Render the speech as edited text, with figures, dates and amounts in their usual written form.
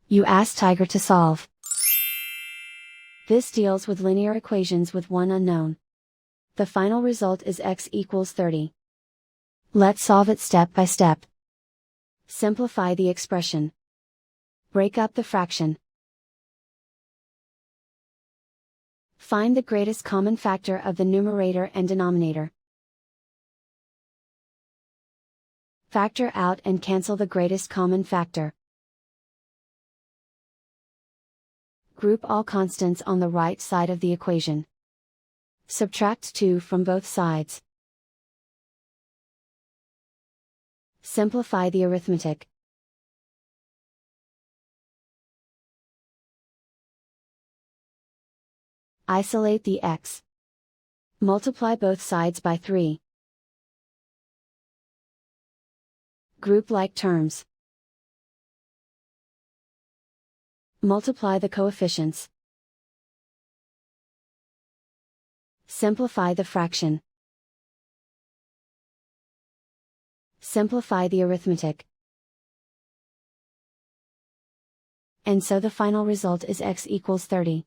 You ask Tiger to solve. This deals with linear equations with one unknown. The final result is x equals 30. Let's solve it step by step. Simplify the expression. Break up the fraction. Find the greatest common factor of the numerator and denominator. Factor out and cancel the greatest common factor. Group all constants on the right side of the equation. Subtract 2 from both sides. Simplify the arithmetic. Isolate the x. Multiply both sides by 3. Group like terms. Multiply the coefficients. Simplify the fraction. Simplify the arithmetic. And so the final result is x equals 30.